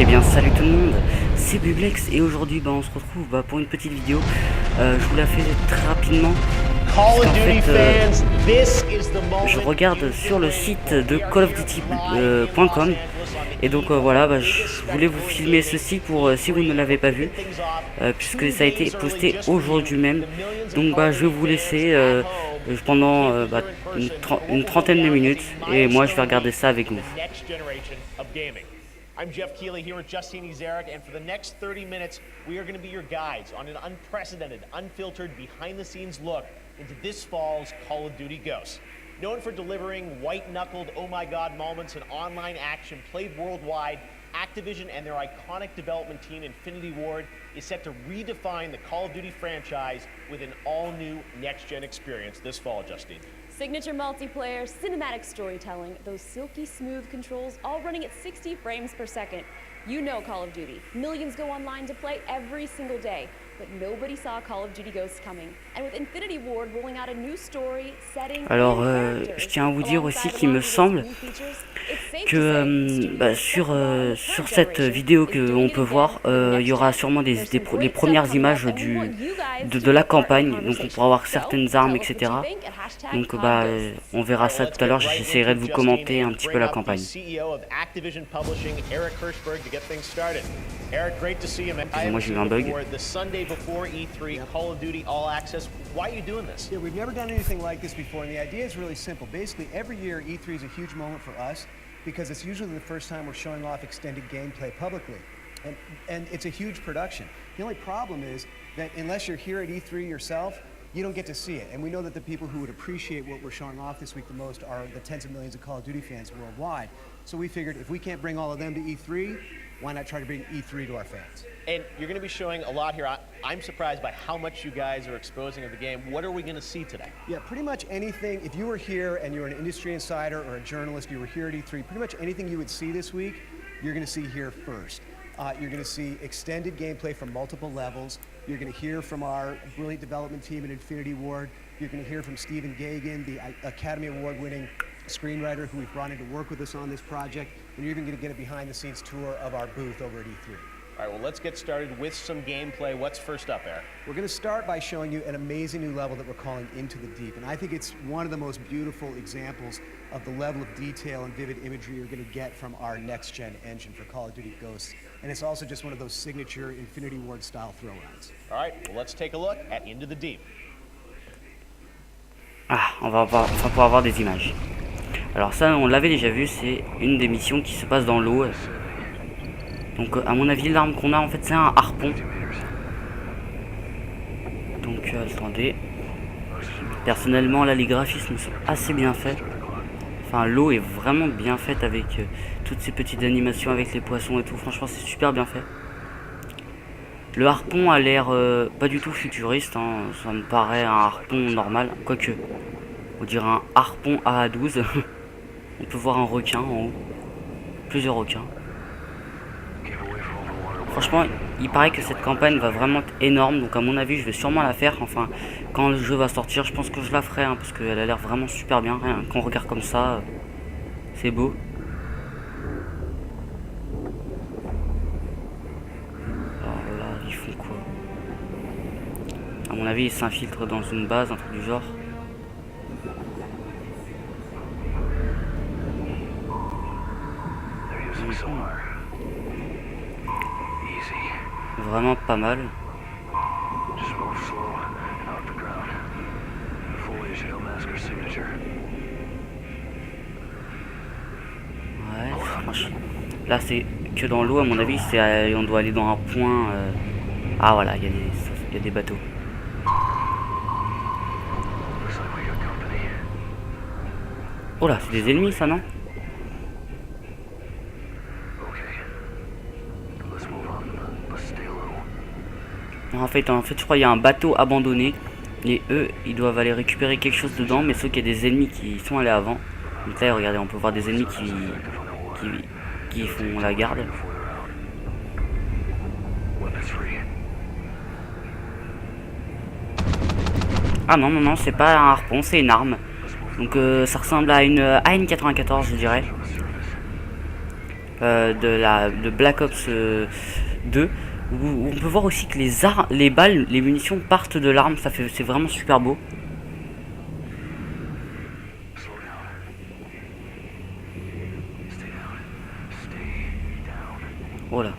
bien salut tout le monde, c'est Bublex et aujourd'hui on se retrouve pour une petite vidéo. Je vous la fais très rapidement. En fait, je regarde sur le site de callofduty.com et donc voilà, je voulais vous filmer ceci pour si vous ne l'avez pas vu, puisque ça a été posté aujourd'hui même. Donc je vais vous laisser pendant une trentaine de minutes et moi je vais regarder ça avec vous. I'm Jeff Keighley here with Justine Ezerick, and for the next 30 minutes, we are going to be your guides on an unprecedented, unfiltered, behind-the-scenes look into this fall's Call of Duty Ghost. Known for delivering white-knuckled, oh-my-god moments in online action played worldwide, Activision and their iconic development team, Infinity Ward, is set to redefine the Call of Duty franchise with an all-new next-gen experience this fall, Justine. Signature multiplayer, cinematic storytelling, those silky smooth controls, all running at 60 frames per second. You know Call of Duty. Millions go online to play every single day, but nobody saw Call of Duty Ghost coming. And with Infinity Ward rolling out a new story, setting, alors, je tiens à vous dire aussi qu'il me semble que sur cette vidéo qu'on peut voir, il y aura sûrement les premières images de la campagne, donc on pourra voir certaines armes, etc. Donc on verra ça tout à l'heure, j'essaierai de vous commenter un petit peu la campagne. Excusez-moi, j'ai eu un bug. Before E3 Call of Duty All Access. Why are you doing this? Yeah, we've never done anything like this before, and the idea is really simple. Basically, every year E3 is a huge moment for us because it's usually the first time we're showing off extended gameplay publicly. And it's a huge production. The only problem is that unless you're here at E3 yourself, you don't get to see it. And we know that the people who would appreciate what we're showing off this week the most are the tens of millions of Call of Duty fans worldwide. So we figured if we can't bring all of them to E3, why not try to bring E3 to our fans? And you're going to be showing a lot here. I'm surprised by how much you guys are exposing of the game. What are we going to see today? Yeah, pretty much anything. If you were here and you're an industry insider or a journalist, you were here at E3, pretty much anything you would see this week, you're going to see here first. You're going to see extended gameplay from multiple levels. You're going to hear from our brilliant development team at Infinity Ward. You're going to hear from Stephen Gagin, the Academy Award-winning screenwriter who we've brought in to work with us on this project. And you're even going to get a behind-the-scenes tour of our booth over at E3. All right, well, let's get started with some gameplay. What's first up, Eric? We're going to start by showing you an amazing new level that we're calling Into the Deep. And I think it's one of the most beautiful examples of the level of detail and vivid imagery you're going to get from our next-gen engine for Call of Duty Ghosts. And it's also just one of those signature Infinity Ward-style throw-rounds. All right, well, let's take a look at Into the Deep. On va pouvoir voir des images. Alors ça, on l'avait déjà vu, c'est une des missions qui se passe dans l'eau. Donc à mon avis, l'arme qu'on a en fait c'est un harpon. Donc attendez. Personnellement là les graphismes sont assez bien faits. Enfin l'eau est vraiment bien faite avec toutes ces petites animations avec les poissons et tout. Franchement c'est super bien fait. Le harpon a l'air pas du tout futuriste, hein. Ça me paraît un harpon normal. Quoique, on dirait un harpon AA-12. On peut voir un requin en haut. Plusieurs requins. Franchement, il paraît que cette campagne va vraiment être énorme. Donc à mon avis, je vais sûrement la faire. Enfin, quand le jeu va sortir, je pense que je la ferai. Hein, parce qu'elle a l'air vraiment super bien. Rien, quand on regarde comme ça, c'est beau. Alors là, ils font quoi? À mon avis, ils s'infiltrent dans une base, un truc du genre. Vraiment pas mal. Ouais, franchement. Là c'est que dans l'eau à mon avis, on doit aller dans un point. Ah voilà, il y a des bateaux. Oh là, c'est des ennemis ça non? En fait, je crois qu'il y a un bateau abandonné et eux, ils doivent aller récupérer quelque chose dedans, mais sauf qu'il y a des ennemis qui sont allés avant. Donc là, regardez, on peut voir des ennemis qui font la garde. Ah non, c'est pas un harpon, c'est une arme. Donc ça ressemble à une AN-94, je dirais. de Black Ops 2, où on peut voir aussi que les balles, les munitions partent de l'arme. C'est vraiment super beau. Voilà.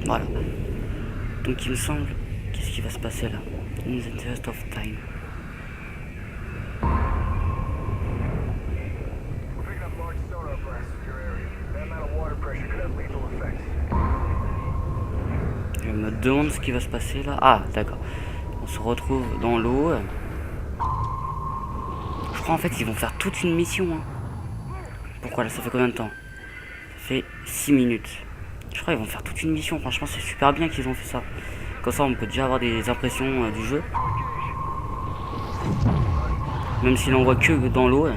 Voilà. Donc il me semble, qu'est-ce qui va se passer là? In the interest of time. Je me demande ce qui va se passer là. Ah, d'accord. On se retrouve dans l'eau. Je crois en fait ils vont faire toute une mission. Hein. Pourquoi là? Ça fait combien de temps? Ça fait 6 minutes. Je crois qu'ils vont faire toute une mission. Franchement, c'est super bien qu'ils ont fait ça. Comme ça, on peut déjà avoir des impressions du jeu. Même s'il en voit que dans l'eau.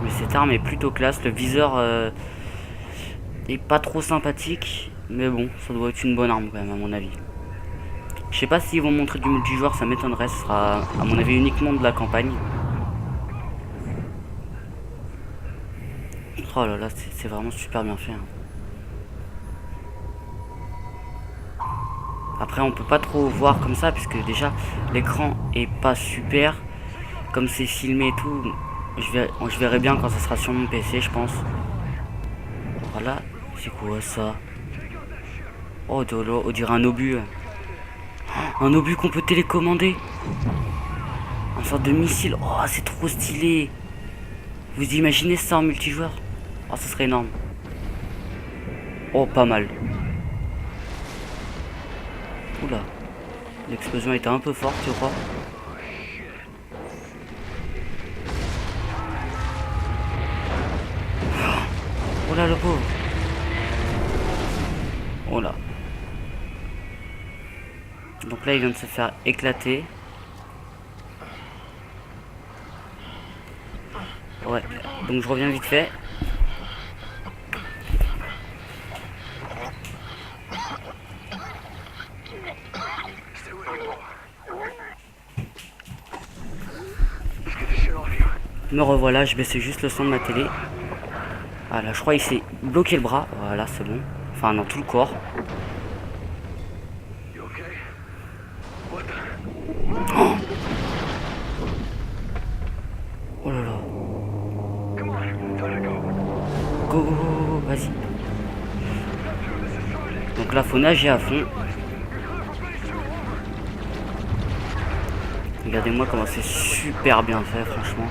Mais cette arme est plutôt classe. Le viseur est pas trop sympathique. Mais bon, ça doit être une bonne arme quand même, à mon avis. Je sais pas s'ils vont montrer du multijoueur, ça m'étonnerait. Ce sera, à mon avis, uniquement de la campagne. Oh là là, c'est vraiment super bien fait. Hein. Après, on peut pas trop voir comme ça, puisque déjà, l'écran est pas super. Comme c'est filmé et tout, je verrai bien quand ça sera sur mon PC, je pense. Voilà, c'est quoi ça? Oh, on dirait un obus. Un obus qu'on peut télécommander. Un sorte de missile. Oh, c'est trop stylé. Vous imaginez ça en multijoueur? Oh, ça serait énorme. Oh, pas mal. Oula. L'explosion était un peu forte, je crois. Oh là, le pauvre. Oh là. Donc là, il vient de se faire éclater. Ouais, donc je reviens vite fait. Me revoilà, je baissais juste le son de ma télé. Ah là, je crois qu'il s'est bloqué le bras. Voilà, c'est bon. Enfin, dans tout le corps. Oh, oh là là. Go, go, go, go, vas-y. Donc là, faut nager à fond. Regardez-moi comment c'est super bien fait, franchement.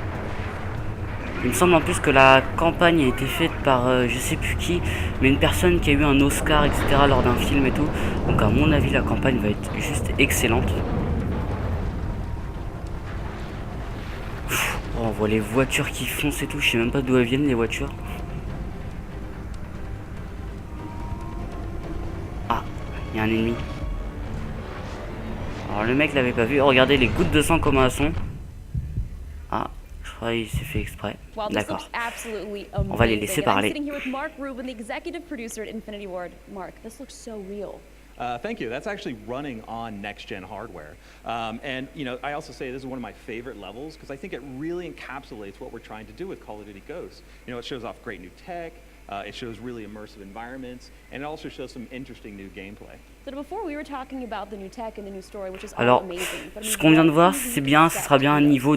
Il me semble en plus que la campagne a été faite par je sais plus qui, mais une personne qui a eu un Oscar, etc. lors d'un film et tout. Donc à mon avis, la campagne va être juste excellente. Oh, on voit les voitures qui foncent et tout. Je sais même pas d'où elles viennent les voitures. Ah, il y a un ennemi. Alors le mec l'avait pas vu. Oh, regardez les gouttes de sang comment elles sont. Ah, je crois qu'il s'est fait exprès. D'accord. On va les laisser parler. Thank you. That's actually running on next-gen hardware. And, you know, I also say this is one of my favorite levels because I think it really encapsulates what we're trying to do with Call of Duty Ghost. You know, it shows off great new tech, it shows really immersive environments, and it also shows some interesting new gameplay. Alors, ce qu'on vient de voir, c'est bien, ce sera bien un niveau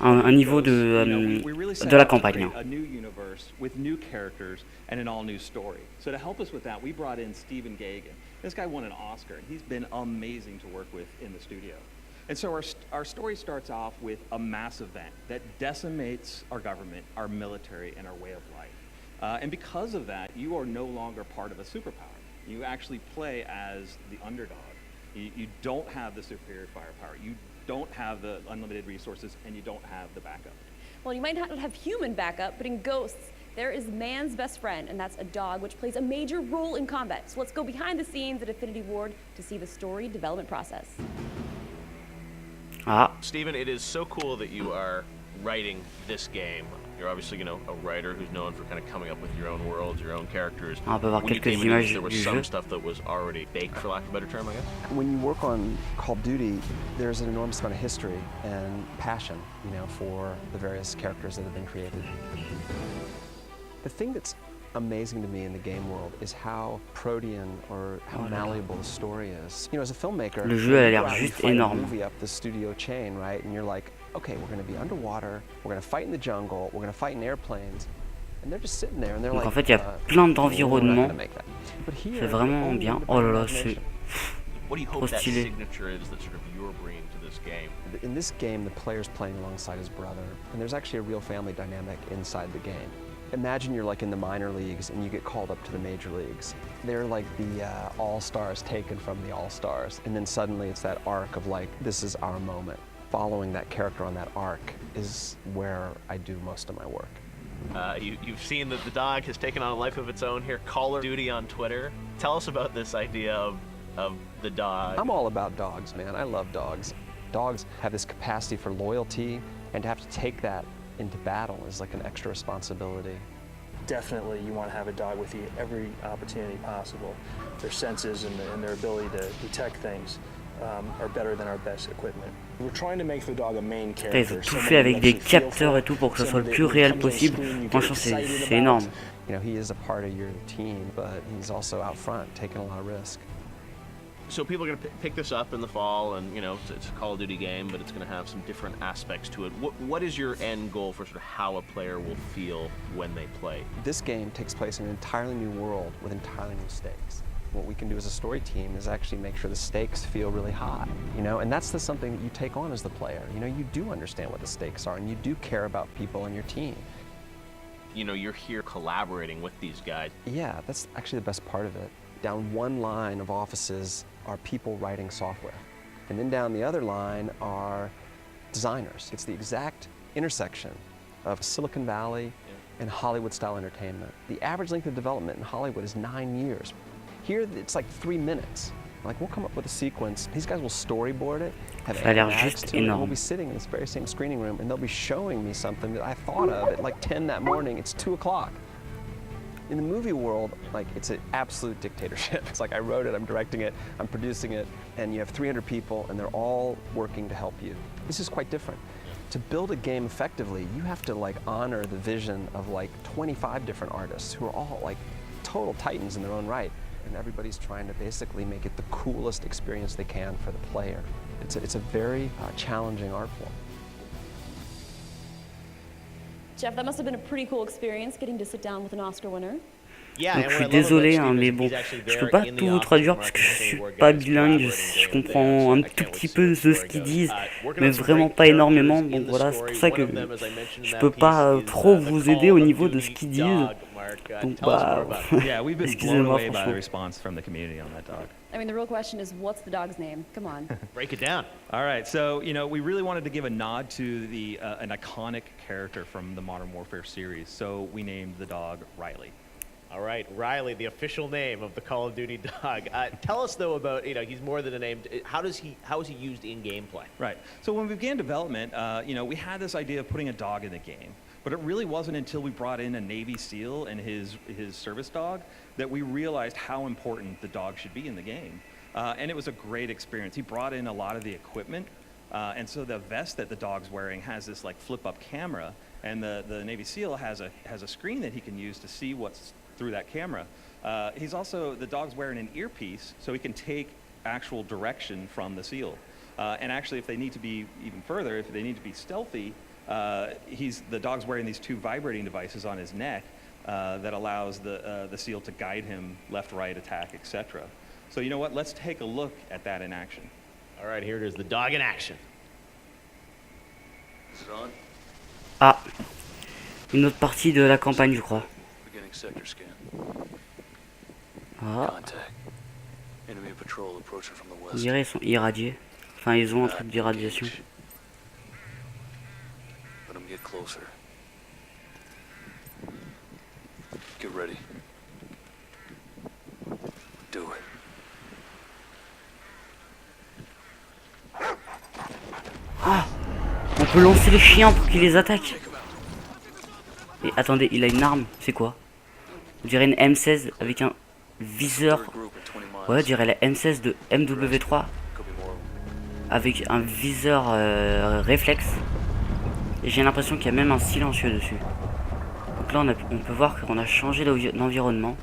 un niveau de la campagne. A new universe with new characters and an all-new story. So to help us with that, we brought in Stephen Gagan. This guy won an Oscar, and he's been amazing to work with in the studio. And so our story starts off with a mass event that decimates our government, our military, and our way of life. And because of that, you are no longer part of a superpower. You actually play as the underdog. You don't have the superior firepower. You don't have the unlimited resources, and you don't have the backup. Well, you might not have human backup, but in Ghosts, there is man's best friend, and that's a dog, which plays a major role in combat. So let's go behind the scenes at Affinity Ward to see the story development process. Ah. Stephen, it is so cool that you are writing this game? You're obviously, a writer who's known for kind of coming up with your own worlds, your own characters. On peut voir When you quelques came into this, images there was du some jeu. stuff that was already baked, for lack of a better term, I guess. When you work on Call of Duty, there's an enormous amount of history and passion, for the various characters that have been created. The thing that's amazing to me in the game world is how protean or how malleable the story is. As a filmmaker, Le jeu a l'air you juste fight a énorme. movie up the studio chain, right? And you're like, okay, we're going to be underwater, we're going to fight in the jungle, we're going to fight in airplanes. And they're just sitting there and they're Donc like, en fait, il y a plein we're not d'environnements. gonna make that. But here, C'est vraiment only bien. the Oh là là, c'est imagination. What do you trop hope that stylé. signature is that sort of you're bringing to this game? In this game, the player's playing alongside his brother, and there's actually a real family dynamic inside the game. Imagine you're like in the minor leagues and you get called up to the major leagues. They're like the all-stars taken from the all-stars, and then suddenly it's that arc of like, this is our moment. Following that character on that arc is where I do most of my work. You've seen that the dog has taken on a life of its own here, Call of Duty on Twitter. Tell us about this idea of the dog. I'm all about dogs, man. I love dogs. Dogs have this capacity for loyalty, and to have to take that into battle is like an extra responsibility. Definitely you want to have a dog with you every opportunity possible. Their senses and their ability to detect things are better than our best equipment. We're trying to make the dog a main Ils character. ont tout fait avec des capteurs et tout pour que ça soit le plus réel possible. Franchement, c'est énorme. He is a part of your team, but he's also out front, taking a lot of risk. So people are going to pick this up in the fall, and it's a Call of Duty game, but it's going to have some different aspects to it. What is your end goal for sort of how a player will feel when they play? This game takes place in an entirely new world with entirely new stakes. What we can do as a story team is actually make sure the stakes feel really high, and that's something that you take on as the player. You do understand what the stakes are, and you do care about people on your team. You're here collaborating with these guys. Yeah, that's actually the best part of it. Down one line of offices are people writing software. And then down the other line are designers. It's the exact intersection of Silicon Valley and Hollywood-style entertainment. The average length of development in Hollywood is 9 years. Here, it's like 3 minutes. Like, we'll come up with a sequence. These guys will storyboard it, have Ça a l'air animatics juste to it, and we'll énorme. be sitting in this very same screening room, and they'll be showing me something that I thought of at like 10 that morning. It's 2 o'clock. In the movie world, like, it's an absolute dictatorship. It's like I wrote it, I'm directing it, I'm producing it, and you have 300 people, and they're all working to help you. This is quite different. To build a game effectively, you have to like honor the vision of like 25 different artists who are all like total titans in their own right, and everybody's trying to basically make it the coolest experience they can for the player. It's a very challenging art form. Jeff, that must have been a pretty cool experience getting to sit down with an Oscar winner. Donc je suis désolé, mais bon, je peux pas tout vous traduire parce que je suis pas bilingue, je comprends un tout petit peu de ce qu'ils disent, mais vraiment pas énormément, donc voilà, c'est pour ça que je peux pas trop vous aider au niveau de ce qu'ils disent, donc bah, Yeah, we've been blown excusez-moi away by the franchement. response from the community on that dog. I mean, the real question is, what's the dog's name? Come on. Break it down. All right, so we really wanted to give a nod to the an iconic character from the Modern Warfare series, so we named the dog Riley. All right, Riley, the official name of the Call of Duty dog. Tell us though about he's more than a name. How is he used in gameplay? Right. So when we began development, we had this idea of putting a dog in the game, but it really wasn't until we brought in a Navy SEAL and his service dog that we realized how important the dog should be in the game. And it was a great experience. He brought in a lot of the equipment, and so the vest that the dog's wearing has this like flip-up camera, and the Navy SEAL has a screen that he can use to see what's through that camera. The dog's wearing an earpiece, so he can take actual direction from the SEAL. And actually, if they need to be even further, if they need to be stealthy, the dog's wearing these 2 vibrating devices on his neck that allows the SEAL to guide him left, right, attack, etc. So you know what? Let's take a look at that in action. All right, here it is, the dog in action. Is it on? Ah, une autre partie de la campagne, je crois. Beginning sector scan. Ah, Contact. Enemy patrol approaching from the on west. dirait ils sont irradiés. Enfin, ils ont un truc d'irradiation. Let them get closer. Get ready. Do it. peut lancer les chiens pour qu'ils les attaquent. Et attendez, il a une arme. C'est quoi? On dirait une M16 avec un viseur. Ouais, on dirait la M16 de MW3 avec un viseur réflexe. Et j'ai l'impression qu'il y a même un silencieux dessus. Donc là, on peut voir qu'on a changé l'environnement.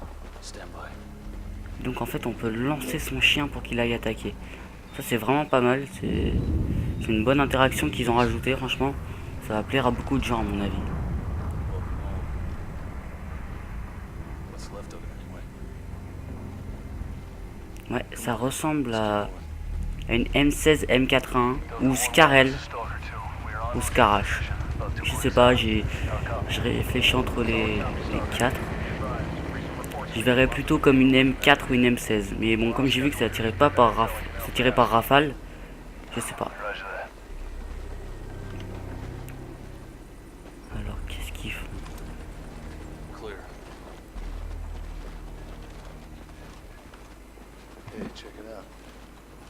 Donc en fait, on peut lancer son chien pour qu'il aille attaquer. Ça, c'est vraiment pas mal. C'est une bonne interaction qu'ils ont rajouté, franchement. Ça va plaire à beaucoup de gens, à mon avis. Ouais, ça ressemble à une M16 M4A1 ou Scarel ou Scarache. Je sais pas, je réfléchis entre les 4. Je verrais plutôt comme une M4 ou une M16. Mais bon, comme j'ai vu que ça tirait pas par rafale, je sais pas. Alors, qu'est-ce qu'ils font?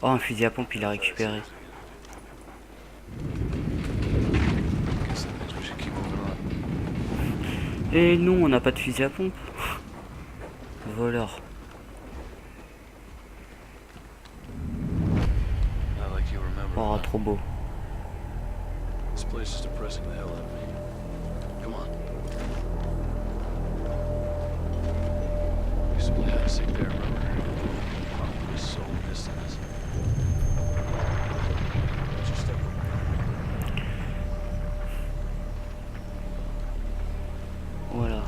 Oh, un fusil à pompe, il a récupéré. Et non, on n'a pas de fusil à pompe. Voleur. Oh, trop beau. Voilà.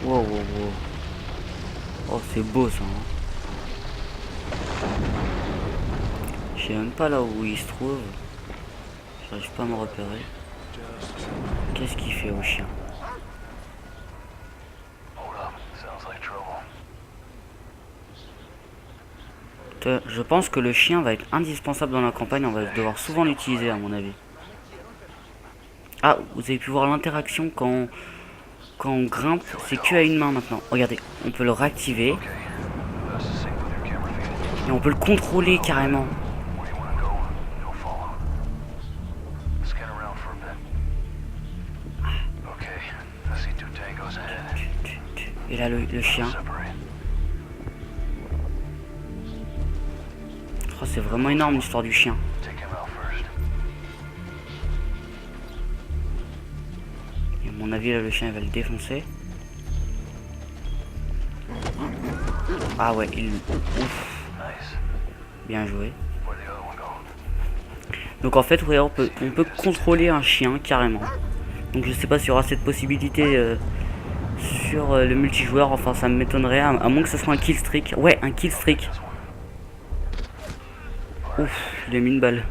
Wow, wow, wow. Oh, c'est beau ça. Hein. Je sais même pas là où il se trouve. J'arrive pas à me repérer. Qu'est-ce qu'il fait au chien? Je pense que le chien va être indispensable dans la campagne. On va devoir souvent l'utiliser à mon avis. Ah, vous avez pu voir l'interaction quand on grimpe. C'est que à une main maintenant. Regardez, on peut le réactiver. Et on peut le contrôler carrément. Et là le chien. Oh, c'est vraiment énorme l'histoire du chien. Et à mon avis là le chien il va le défoncer. Ah ouais, ouf. Bien joué. Donc en fait ouais, on peut contrôler un chien carrément. Donc je sais pas s'il y aura cette possibilité sur le multijoueur. Enfin ça m'étonnerait à moins que ce soit un kill streak. Ouais, un kill streak. Ouf, il a mis une balle.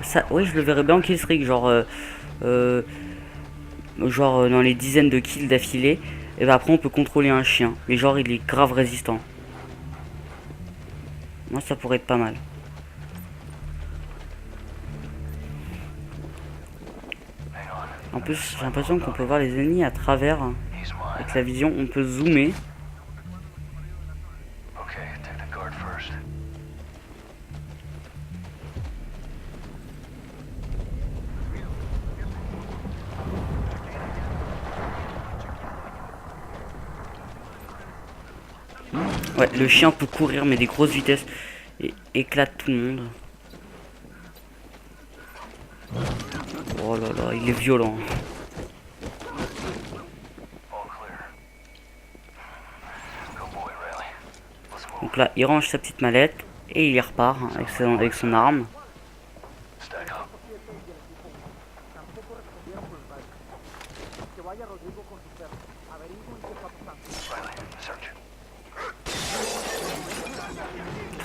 Ça, ouais, je le verrais bien en kill streak, genre dans les dizaines de kills d'affilée. Et ben après on peut contrôler un chien, mais genre il est grave résistant. Moi ça pourrait être pas mal. En plus j'ai l'impression qu'on peut voir les ennemis à travers. Avec la vision, on peut zoomer. Ouais, le chien peut courir mais des grosses vitesses et éclate tout le monde. Oh là là, il est violent. Donc là, il range sa petite mallette et il y repart avec son arme.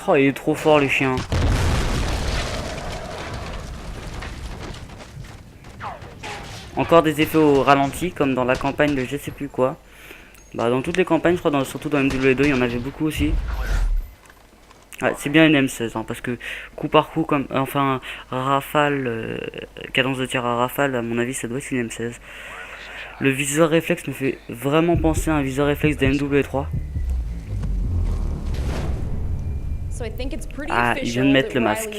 Oh, il est trop fort le chien. Encore des effets au ralenti comme dans la campagne de je sais plus quoi. Bah dans toutes les campagnes, je crois, surtout dans MW2, il y en avait beaucoup aussi. Ouais, c'est bien une M16 hein, parce que coup par coup, comme enfin rafale, cadence de tir à rafale, à mon avis ça doit être une M16. Le viseur réflexe me fait vraiment penser à un viseur réflexe de MW3. Ah, ils viennent de mettre le masque.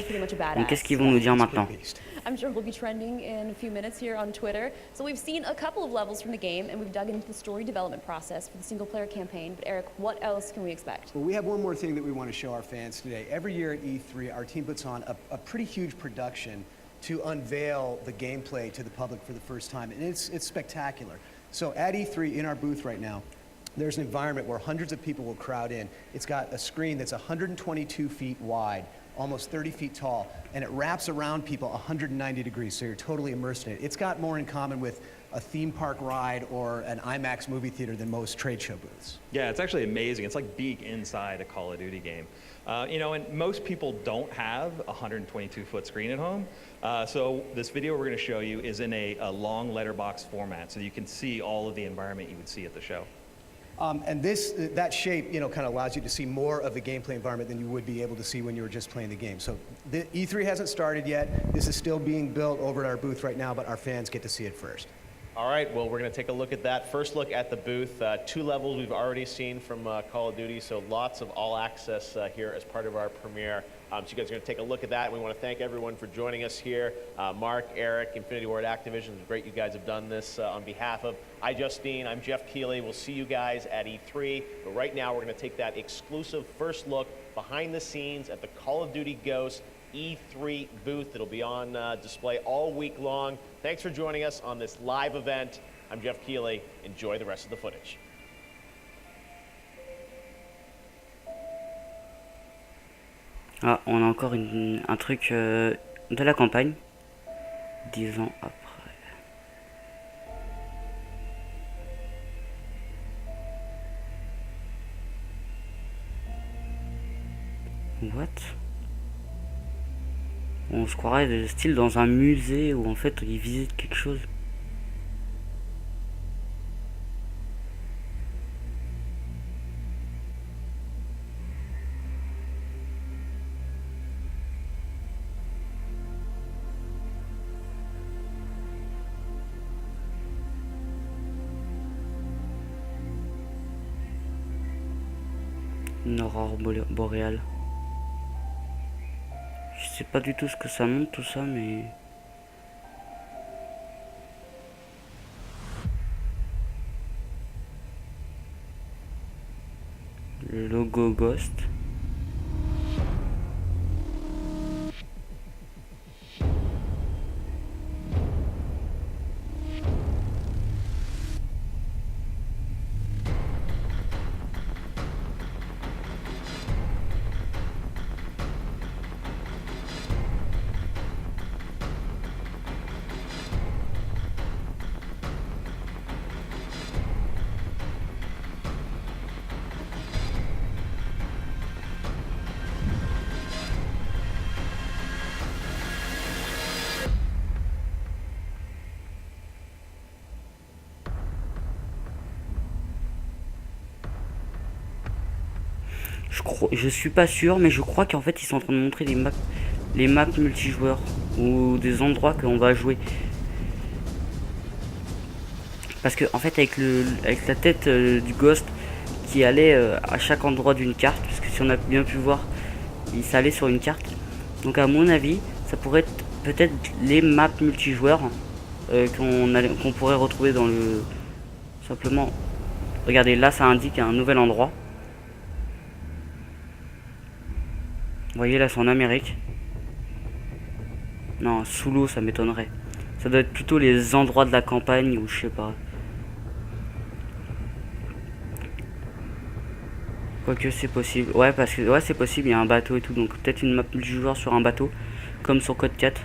Donc qu'est-ce qu'ils vont nous dire maintenant? I'm sure we'll be trending in a few minutes here on Twitter. So we've seen a couple of levels from the game, and we've dug into the story development process for the single-player campaign. But Eric, what else can we expect? Well, we have one more thing that we want to show our fans today. Every year at E3, our team puts on a pretty huge production to unveil the gameplay to the public for the first time, and it's spectacular. So at E3, in our booth right now, there's an environment where hundreds of people will crowd in. It's got a screen that's 122 feet wide, almost 30 feet tall, and it wraps around people 190 degrees, so you're totally immersed in it. It's got more in common with a theme park ride or an IMAX movie theater than most trade show booths. Yeah, it's actually amazing. It's like being inside a Call of Duty game. You know, and most people don't have a 122-foot screen at home. So this video we're going to show you is in a long letterbox format, so you can see all of the environment you would see at the show. And that shape, you know, kind of allows you to see more of the gameplay environment than you would be able to see when you were just playing the game. So the E3 hasn't started yet. This is still being built over at our booth right now, but our fans get to see it first. All right, well, we're going to take a look at that. First look at the booth. 2 levels we've already seen from Call of Duty, so lots of all access here as part of our premiere. So you guys are going to take a look at that. We want to thank everyone for joining us here. Mark, Eric, Infinity Ward, Activision. It's great you guys have done this on behalf of iJustine. I'm Jeff Keighley. We'll see you guys at E3. But right now, we're going to take that exclusive first look behind the scenes at the Call of Duty Ghost E3 booth. It'll be on display all week long. Thanks for joining us on this live event. I'm Jeff Keighley. Enjoy the rest of the footage. Ah, on a encore un truc de la campagne, 10 ans après. What? On se croirait de style dans un musée où en fait ils visitent quelque chose. Une aurore boréale. Je sais pas du tout ce que ça montre tout ça, mais le logo Ghost. Je suis pas sûr, mais je crois qu'en fait ils sont en train de montrer les maps multijoueurs ou des endroits qu'on va jouer. Parce que en fait avec la tête du Ghost qui allait à chaque endroit d'une carte, parce que si on a bien pu voir, il s'allait sur une carte. Donc à mon avis, ça pourrait être peut-être les maps multijoueurs qu'on pourrait retrouver dans le... Simplement, regardez là, ça indique un nouvel endroit. Vous voyez là c'est en Amérique. Non, sous l'eau ça m'étonnerait. Ça doit être plutôt les endroits de la campagne ou je sais pas. Quoique c'est possible. Ouais, parce que ouais c'est possible, il y a un bateau et tout. Donc peut-être une map multijoueur sur un bateau. Comme sur COD 4.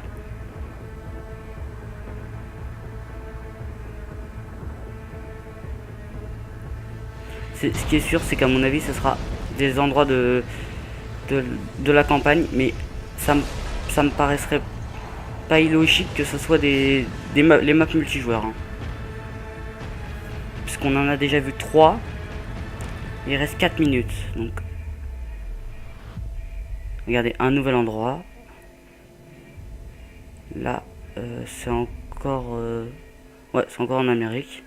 Ce qui est sûr c'est qu'à mon avis ce sera des endroits de la campagne, mais ça me paraîtrait pas illogique que ce soit les maps multijoueurs, hein. Puisqu'on en a déjà vu 3, il reste 4 minutes, donc regardez, un nouvel endroit là, c'est encore ouais, c'est encore en Amérique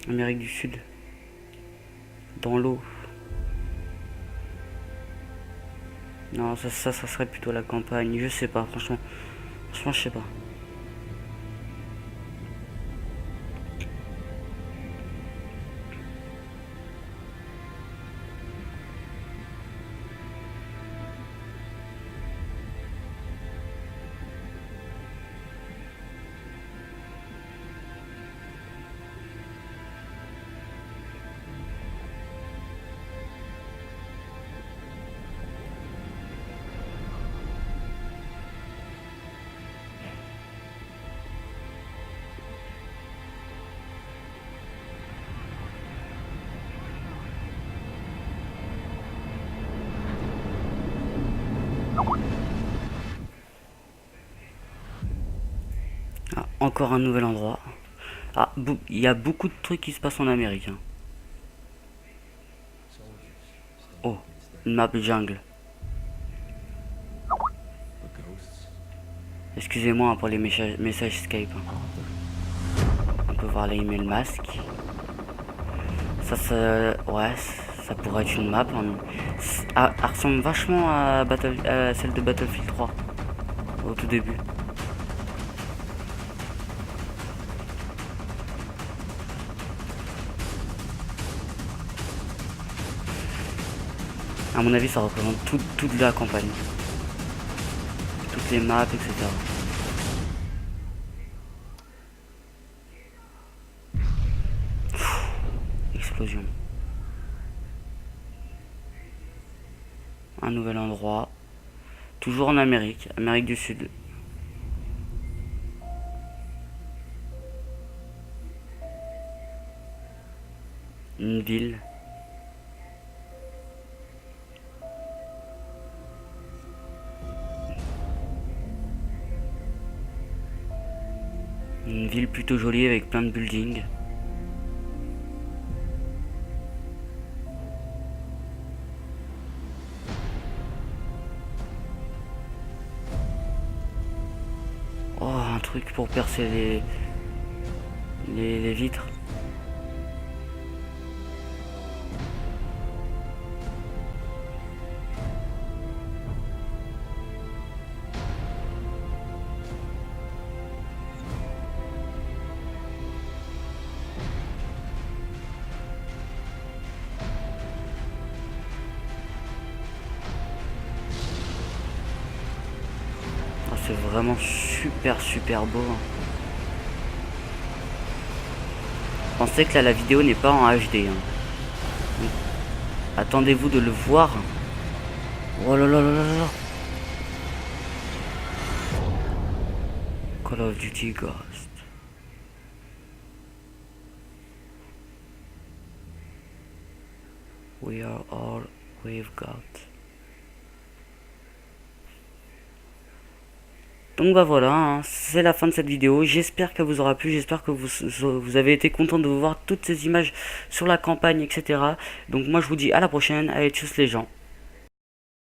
du Sud, dans l'eau. Non, ça serait plutôt la campagne. Je sais pas, franchement. Franchement, je sais pas. Ah, encore un nouvel endroit. Ah, il y a beaucoup de trucs qui se passent en Amérique. Hein. Oh, une map jungle. Excusez-moi pour les messages Skype. Hein. On peut voir les emails masques. Ouais, ça pourrait être une map. Elle ressemble vachement à celle de Battlefield 3 au tout début. À mon avis, ça représente toute la campagne. Toutes les maps, etc. Explosion. Un nouvel endroit. Toujours en Amérique du Sud. Une ville. Une ville plutôt jolie avec plein de buildings. Oh, un truc pour percer les vitres. C'est vraiment super beau. Pensez que là la vidéo n'est pas en HD. Hein. Attendez-vous de le voir. Oh là là là là là. Call of Duty Ghost. We are all we've got. Donc bah voilà, hein, c'est la fin de cette vidéo. J'espère qu'elle vous aura plu, j'espère que vous avez été content de voir toutes ces images sur la campagne, etc. Donc moi je vous dis à la prochaine, allez tchuss les gens.